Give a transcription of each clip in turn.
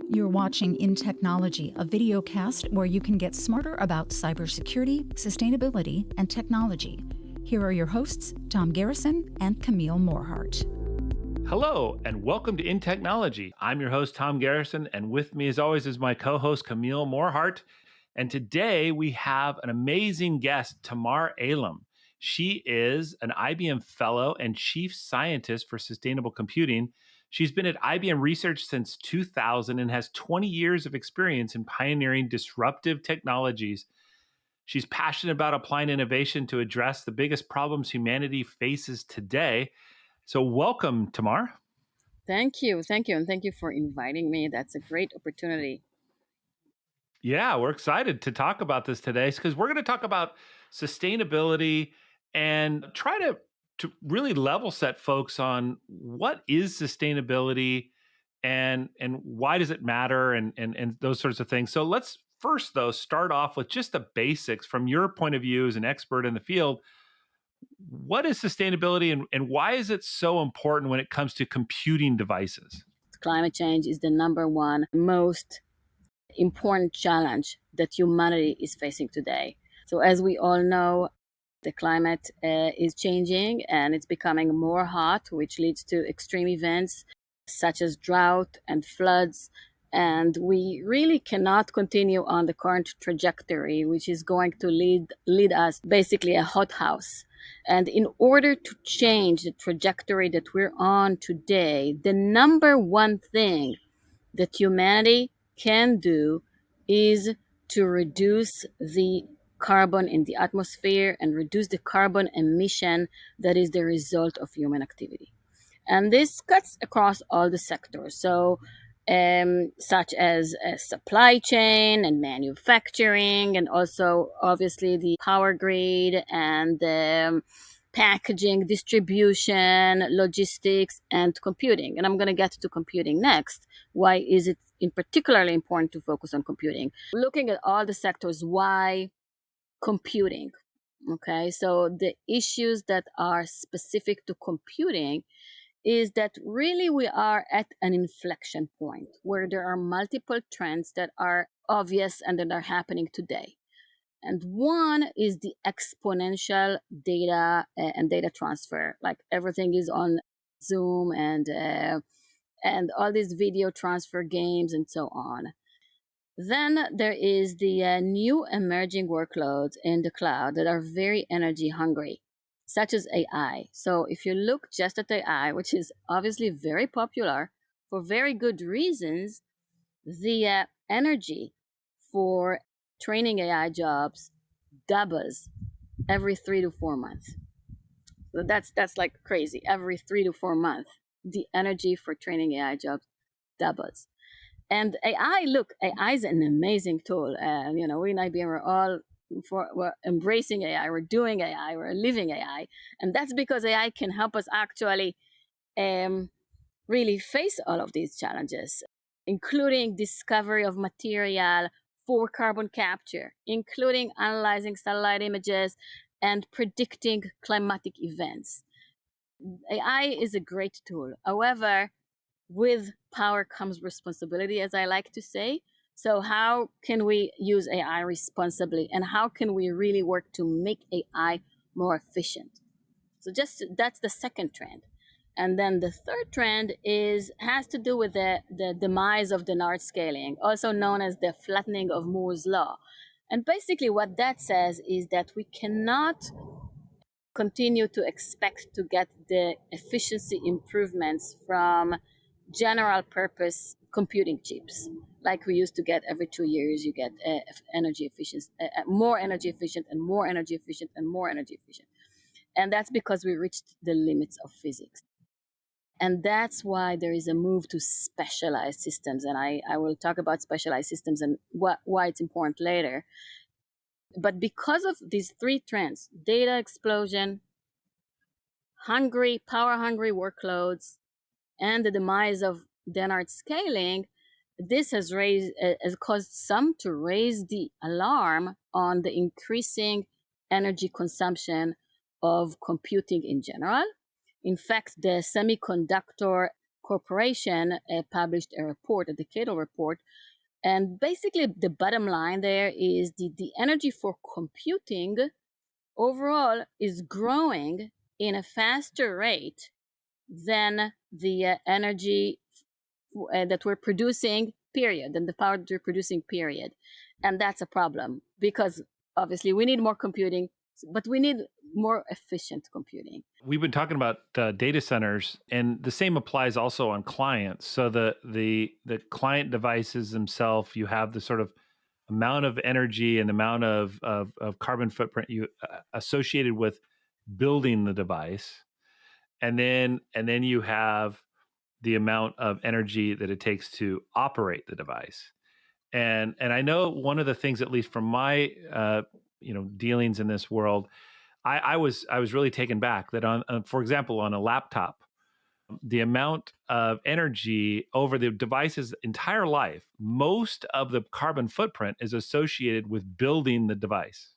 You're watching InTechnology, a video cast where you can get smarter about cybersecurity, sustainability, and technology. Here are your hosts, Tom Garrison and Camille Morhart. Hello, and welcome to InTechnology. I'm your host, Tom Garrison, and with me, as always, is my co-host, Camille Morhart. And today we have an amazing guest, Tamar Eilam. She is an IBM Fellow and Chief Scientist for Sustainable Computing. She's been at IBM Research since 2000 and has 20 years of experience in pioneering disruptive technologies. She's passionate about applying innovation to address the biggest problems humanity faces today. So welcome, Tamar. Thank you. And thank you for inviting me. That's a great opportunity. Yeah, we're excited to talk about this today because we're going to talk about sustainability and try to really level set folks on what is sustainability and why does it matter and those sorts of things. So let's first, though, start off with just the basics from your point of view as an expert in the field. What is sustainability and why is it so important when it comes to computing devices? Climate change is the number one most important challenge that humanity is facing today. So as we all know, the climate is changing and it's becoming more hot, which leads to extreme events such as drought and floods. And we really cannot continue on the current trajectory, which is going to lead us basically a hothouse. And in order to change the trajectory that we're on today, the number one thing that humanity can do is to reduce the carbon in the atmosphere and reduce the carbon emission that is the result of human activity. And this cuts across all the sectors. So such as supply chain and manufacturing, and also obviously the power grid and packaging, distribution, logistics, and computing. And I'm going to get to computing next. Why is it in particularly important to focus on computing? Looking at all the sectors, why computing? Okay, so the issues that are specific to computing is that really we are at an inflection point where there are multiple trends that are obvious and that are happening today. And one is the exponential data and data transfer. Like everything is on Zoom and all these video transfer games and so on. Then there is the new emerging workloads in the cloud that are very energy hungry, such as AI. So if you look just at AI, which is obviously very popular for very good reasons, the energy for training AI jobs doubles every 3 to 4 months. So that's like crazy. Every 3 to 4 months, the energy for training AI jobs doubles. And AI is an amazing tool. We in IBM we're embracing AI, we're doing AI, we're living AI. And that's because AI can help us actually really face all of these challenges, including discovery of material for carbon capture, including analyzing satellite images and predicting climatic events. AI is a great tool. However, with power comes responsibility, as I like to say. So how can we use AI responsibly, and how can we really work to make AI more efficient? So that's the second trend. And then the third trend has to do with the demise of Dennard scaling, also known as the flattening of Moore's law. And basically what that says is that we cannot continue to expect to get the efficiency improvements from general purpose computing chips like we used to get every 2 years. You get energy efficient, more energy efficient and more energy efficient and more energy efficient. And that's because we reached the limits of physics. And that's why there is a move to specialized systems. And I will talk about specialized systems and why it's important later. But because of these three trends, data explosion, power hungry workloads, and the demise of Dennard scaling, this has caused some to raise the alarm on the increasing energy consumption of computing in general. In fact, the semiconductor Corporation published a report, a decadal report. And basically, the bottom line there is the energy for computing overall is growing in a faster rate than the energy that we're producing, period, and the power that we're producing, period. And that's a problem because obviously we need more computing, but we need more efficient computing. We've been talking about data centers, and the same applies also on clients. So the client devices themselves, you have the sort of amount of energy and amount of carbon footprint you associated with building the device, and then you have the amount of energy that it takes to operate the device. And I know one of the things, at least from my dealings in this world, I was really taken back that on for example, on a laptop, the amount of energy over the device's entire life, most of the carbon footprint is associated with building the device.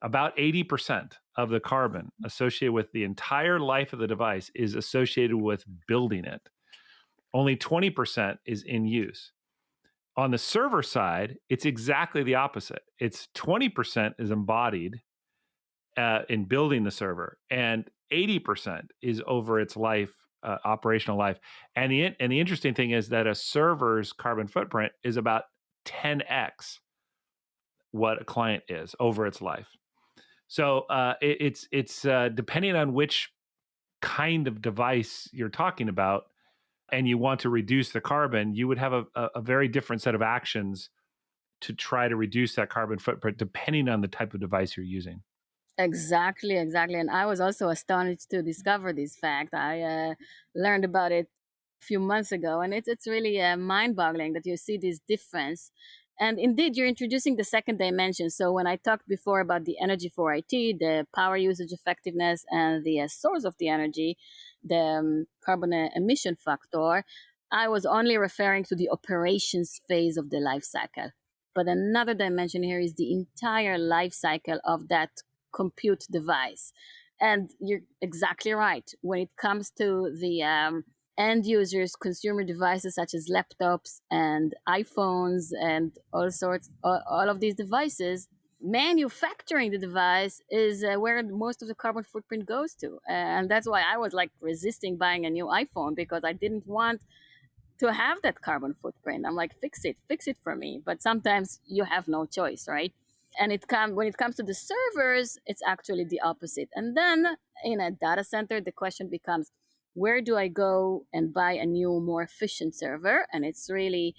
About 80% of the carbon associated with the entire life of the device is associated with building it. Only 20% is in use. On the server side, it's exactly the opposite. It's 20% is embodied in building the server, and 80% is over its life, operational life. And the interesting thing is that a server's carbon footprint is about 10x what a client is over its life. So it's depending on which kind of device you're talking about, and you want to reduce the carbon, you would have a very different set of actions to try to reduce that carbon footprint depending on the type of device you're using. Exactly. And I was also astonished to discover this fact. I learned about it a few months ago, and it's really mind-boggling that you see this difference. And indeed, you're introducing the second dimension. So when I talked before about the energy for IT, the power usage effectiveness, and the source of the energy, the carbon emission factor, I was only referring to the operations phase of the life cycle. But another dimension here is the entire life cycle of that compute device. And you're exactly right. When it comes to the end users, consumer devices such as laptops and iPhones and all of these devices, manufacturing the device is where most of the carbon footprint goes to. And that's why I was like resisting buying a new iPhone, because I didn't want to have that carbon footprint. I'm like, fix it for me. But sometimes you have no choice, right? And when it comes to the servers, it's actually the opposite. And then in a data center, the question becomes, where do I go and buy a new, more efficient server? And it's really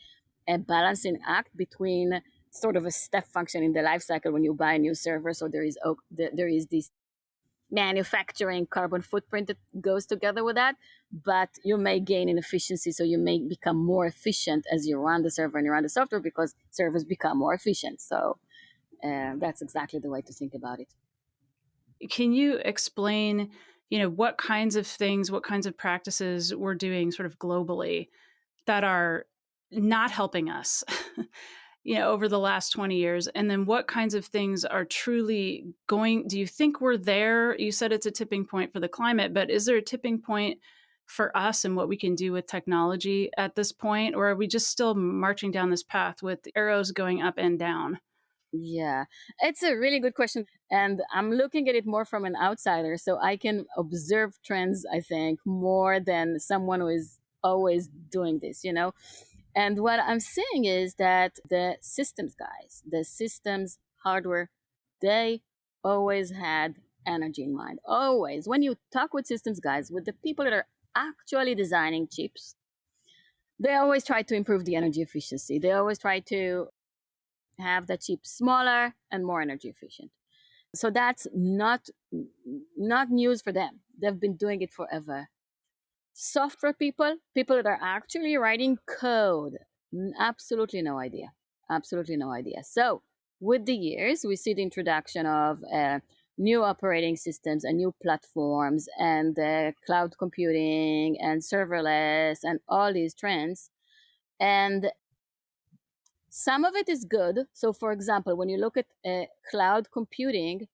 a balancing act between sort of a step function in the life cycle when you buy a new server. So there is this manufacturing carbon footprint that goes together with that, but you may gain in efficiency. So you may become more efficient as you run the server and you run the software, because servers become more efficient. So that's exactly the way to think about it. Can you explain, what kinds of things, what kinds of practices we're doing sort of globally that are not helping us, over the last 20 years? And then what kinds of things are truly do you think we're there? You said it's a tipping point for the climate, but is there a tipping point for us and what we can do with technology at this point? Or are we just still marching down this path with arrows going up and down? Yeah, it's a really good question. And I'm looking at it more from an outsider. So I can observe trends, I think, more than someone who is always doing this, And what I'm saying is that the systems guys, the systems hardware, they always had energy in mind. Always. When you talk with systems guys, with the people that are actually designing chips, they always try to improve the energy efficiency. They always try to have the chip smaller and more energy efficient. So that's not news for them. They've been doing it forever. Software people that are actually writing code, absolutely no idea. Absolutely no idea. So with the years, we see the introduction of new operating systems and new platforms and cloud computing and serverless and all these trends. And some of it is good. So, for example, when you look at cloud computing,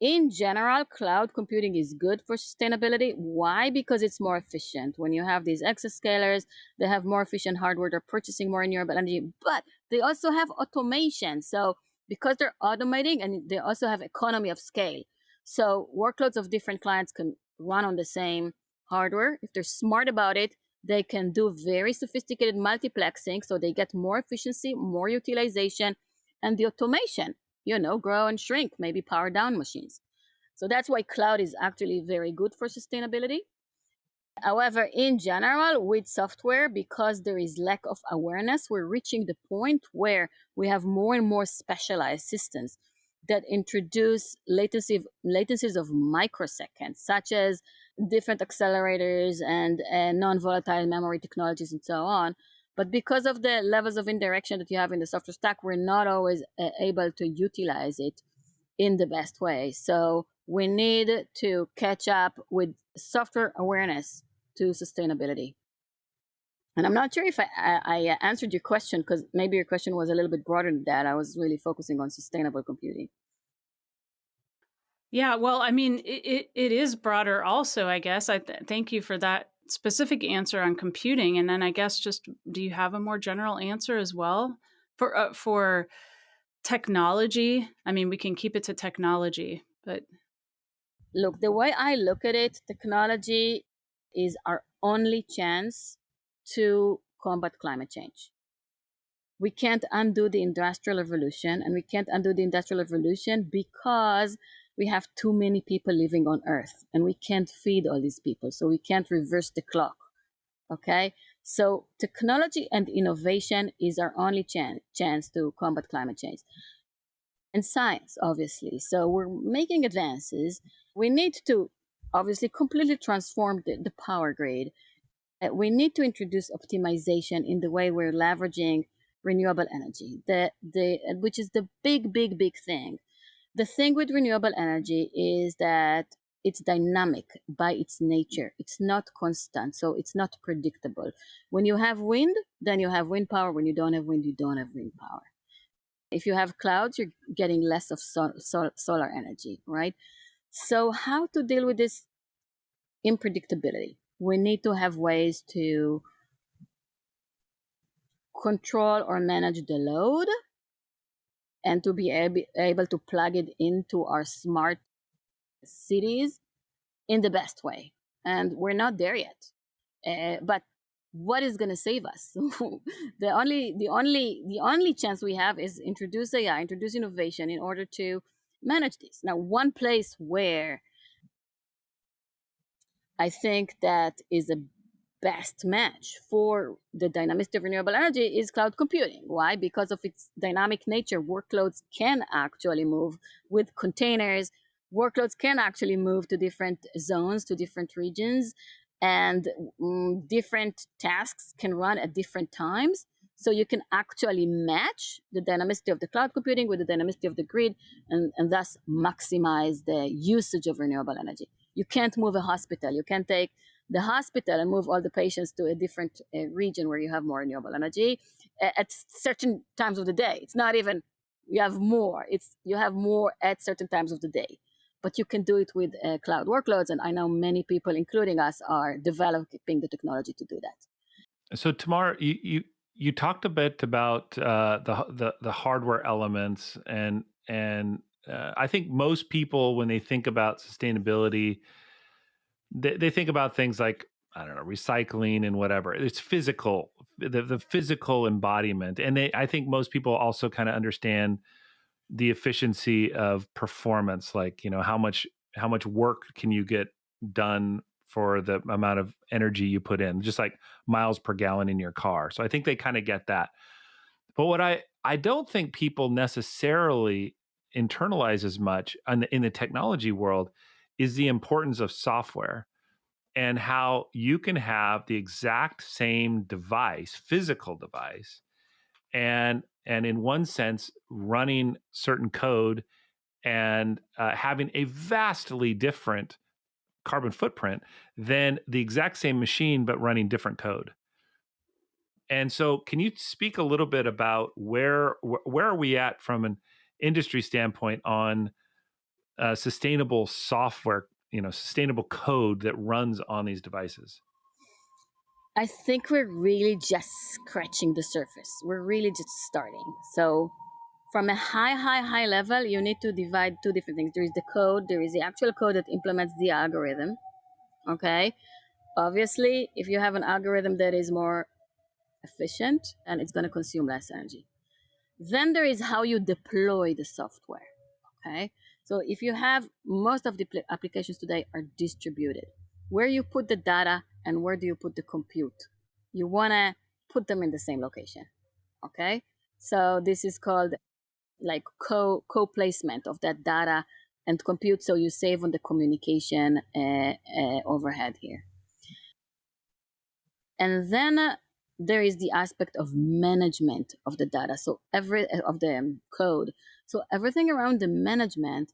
in general, cloud computing is good for sustainability. Why? Because it's more efficient. When you have these exascalers, they have more efficient hardware, they're purchasing more renewable energy, but they also have automation. So because they're automating, and they also have economy of scale. So workloads of different clients can run on the same hardware. If they're smart about it, they can do very sophisticated multiplexing, so they get more efficiency, more utilization, and the automation, grow and shrink, maybe power down machines. So that's why cloud is actually very good for sustainability. However, in general, with software, because there is lack of awareness, we're reaching the point where we have more and more specialized systems that introduce latencies of microseconds, such as different accelerators and non-volatile memory technologies and so on. But because of the levels of indirection that you have in the software stack, we're not always able to utilize it in the best way. So we need to catch up with software awareness to sustainability. And I'm not sure if I answered your question, because maybe your question was a little bit broader than that. I was really focusing on sustainable computing. Yeah, well, I mean, it is broader also, I guess. Thank you for that specific answer on computing. And then I guess just, do you have a more general answer as well for technology? I mean, we can keep it to technology, but look, the way I look at it, technology is our only chance to combat climate change. We can't undo the Industrial Revolution, and we can't undo the Industrial Revolution because we have too many people living on Earth, and we can't feed all these people, so we can't reverse the clock. Okay? So technology and innovation is our only chance to combat climate change. And science, obviously. So we're making advances. We need to obviously completely transform the power grid. We need to introduce optimization in the way we're leveraging renewable energy, which is the big thing. The thing with renewable energy is that it's dynamic by its nature. It's not constant, so it's not predictable. When you have wind, then you have wind power. When you don't have wind, you don't have wind power. If you have clouds, you're getting less of solar energy, right? So how to deal with this unpredictability? We need to have ways to control or manage the load, and to be able to plug it into our smart cities in the best way. And we're not there yet. But what is going to save us? the only chance we have is introduce AI, introduce innovation in order to manage this. Now, one place where I think that is a best match for the dynamicity of renewable energy is cloud computing. Why? Because of its dynamic nature, workloads can actually move with containers. Workloads can actually move to different zones, to different regions, and different tasks can run at different times. So you can actually match the dynamicity of the cloud computing with the dynamicity of the grid, and thus maximize the usage of renewable energy. You can't move a hospital. You can't take the hospital and move all the patients to a different region where you have more renewable energy at certain times of the day. It's not even you have more. It's you have more at certain times of the day. But you can do it with cloud workloads, and I know many people, including us, are developing the technology to do that. So Tamar, you talked a bit about the hardware elements, and I think most people, when they think about sustainability, they think about things like, I don't know, recycling and whatever. It's physical, the physical embodiment, and I think most people also kind of understand the efficiency of performance, like, how much work can you get done for the amount of energy you put in, just like miles per gallon in your car. So I think they kind of get that. But what I don't think people necessarily internalize as much in the technology world is the importance of software, and how you can have the exact same device, physical device, and in one sense running certain code and having a vastly different carbon footprint than the exact same machine but running different code. And so can you speak a little bit about where are we at from an industry standpoint on sustainable software, sustainable code that runs on these devices? I think we're really just scratching the surface. We're really just starting. So from a high level, you need to divide two different things. There is the code, there is the actual code that implements the algorithm. Okay. Obviously, if you have an algorithm that is more efficient, and it's going to consume less energy. Then there is how you deploy the software. Okay. So if you have most of the applications today are distributed, where you put the data and where do you put the compute? You want to put them in the same location. Okay. So this is called like co-placement of that data and compute. So you save on the communication overhead here. And then there is the aspect of management of the data. So of the code. So everything around the management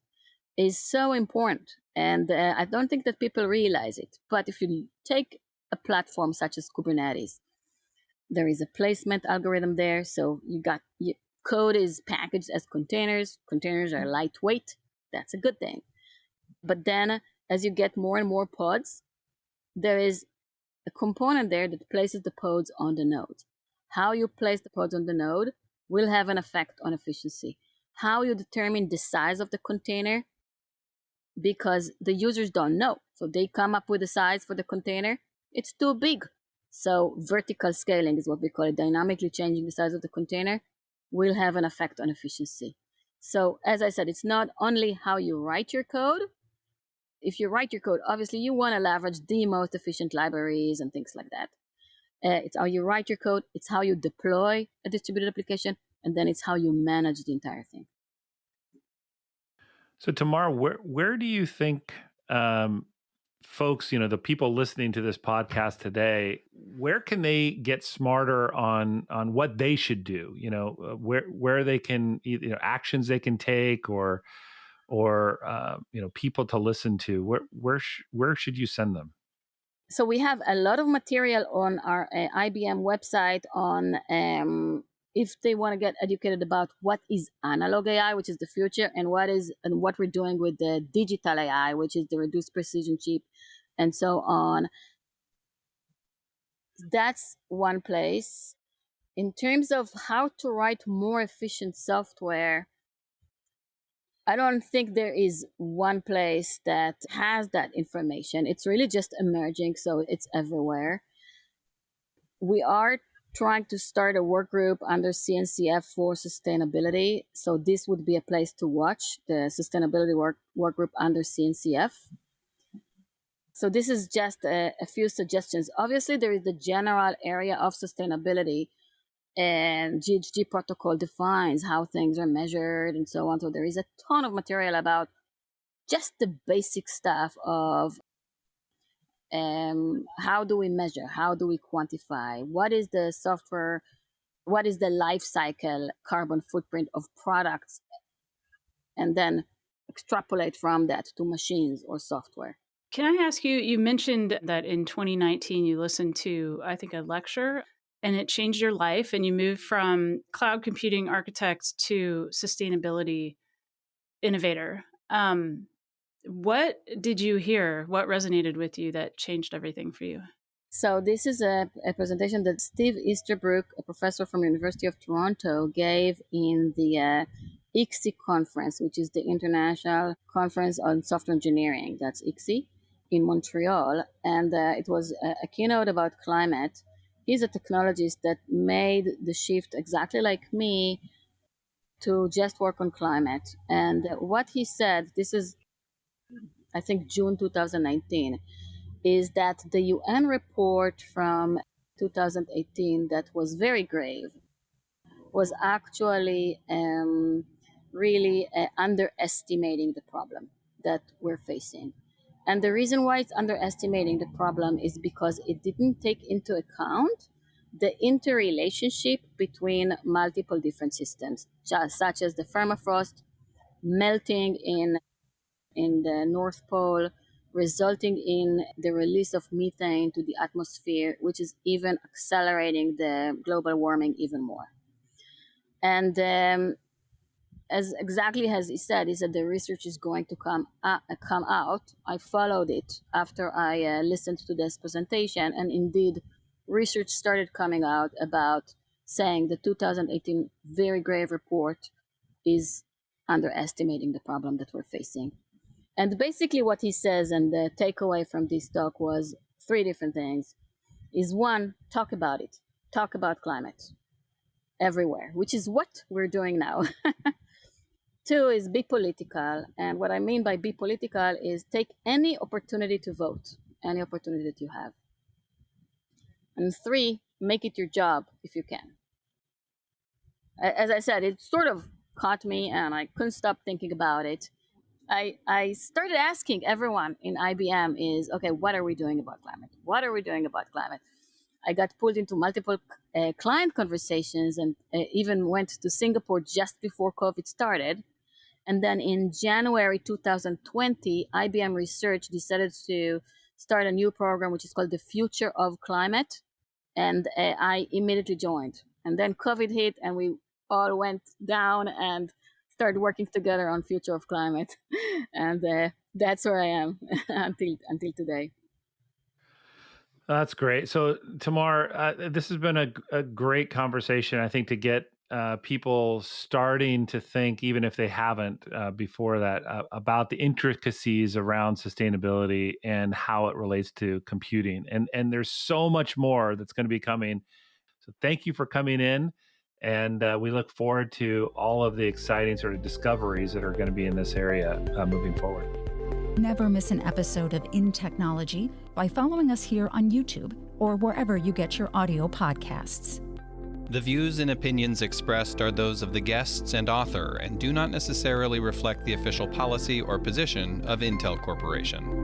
is so important. And I don't think that people realize it. But if you take a platform such as Kubernetes, there is a placement algorithm there. So code is packaged as containers. Containers are lightweight. That's a good thing. But then as you get more and more pods, there is a component there that places the pods on the node. How you place the pods on the node will have an effect on efficiency. How you determine the size of the container, because the users don't know. So they come up with a size for the container. It's too big. So vertical scaling is what we call it. Dynamically changing the size of the container will have an effect on efficiency. So as I said, it's not only how you write your code. If you write your code, obviously you want to leverage the most efficient libraries and things like that. It's how you write your code. It's how you deploy a distributed application. And then it's how you manage the entire thing. So Tamar, where do you think folks, the people listening to this podcast today, where can they get smarter on what they should do? Where they can, actions they can take, or people to listen to. Where should you send them? So we have a lot of material on our IBM website on if they want to get educated about what is analog AI, which is the future, and what we're doing with the digital AI, which is the reduced precision chip, and so on. That's one place. In terms of how to write more efficient software, I don't think there is one place that has that information. It's really just emerging, so it's everywhere. We are trying to start a work group under CNCF for sustainability. So this would be a place to watch, the sustainability work group under CNCF. So this is just a few suggestions. Obviously, there is the general area of sustainability, and GHG protocol defines how things are measured and so on. So there is a ton of material about just the basic stuff of how do we measure, how do we quantify, what is the software, what is the life cycle carbon footprint of products, and then extrapolate from that to machines or software. Can I ask you, you mentioned that in 2019 you listened to, I think, a lecture and it changed your life and you moved from cloud computing architect to sustainability innovator. What did you hear? What resonated with you that changed everything for you? So this is a presentation that Steve Easterbrook, a professor from the University of Toronto, gave in the ICSI conference, which is the International Conference on Software Engineering. That's ICSI in Montreal. And it was a keynote about climate. He's a technologist that made the shift exactly like me to just work on climate. And what he said, this is, I think, June 2019, is that the UN report from 2018 that was very grave was actually really underestimating the problem that we're facing. And the reason why it's underestimating the problem is because it didn't take into account the interrelationship between multiple different systems, such as the permafrost melting in the North Pole, resulting in the release of methane to the atmosphere, which is even accelerating the global warming even more. And as exactly as he said the research is going to come out. I followed it after I listened to this presentation, and indeed, research started coming out about saying the 2018 very grave report is underestimating the problem that we're facing. And basically what he says, and the takeaway from this talk, was three different things. Is one, talk about it. Talk about climate everywhere, which is what we're doing now. Two is be political. And what I mean by be political is take any opportunity to vote, any opportunity that you have. And three, make it your job if you can. As I said, it sort of caught me and I couldn't stop thinking about it. I started asking everyone in IBM is, okay, what are we doing about climate? What are we doing about climate? I got pulled into multiple client conversations and even went to Singapore just before COVID started. And then in January 2020, IBM Research decided to start a new program, which is called the Future of Climate. And I immediately joined. And then COVID hit and we all went down and started working together on Future of Climate. And that's where I am until today. That's great. So, Tamar, this has been a great conversation, I think, to get people starting to think, even if they haven't before that, about the intricacies around sustainability and how it relates to computing. And there's so much more that's going to be coming. So thank you for coming in. And we look forward to all of the exciting sort of discoveries that are going to be in this area moving forward. Never miss an episode of InTechnology by following us here on YouTube or wherever you get your audio podcasts. The views and opinions expressed are those of the guests and author and do not necessarily reflect the official policy or position of Intel Corporation.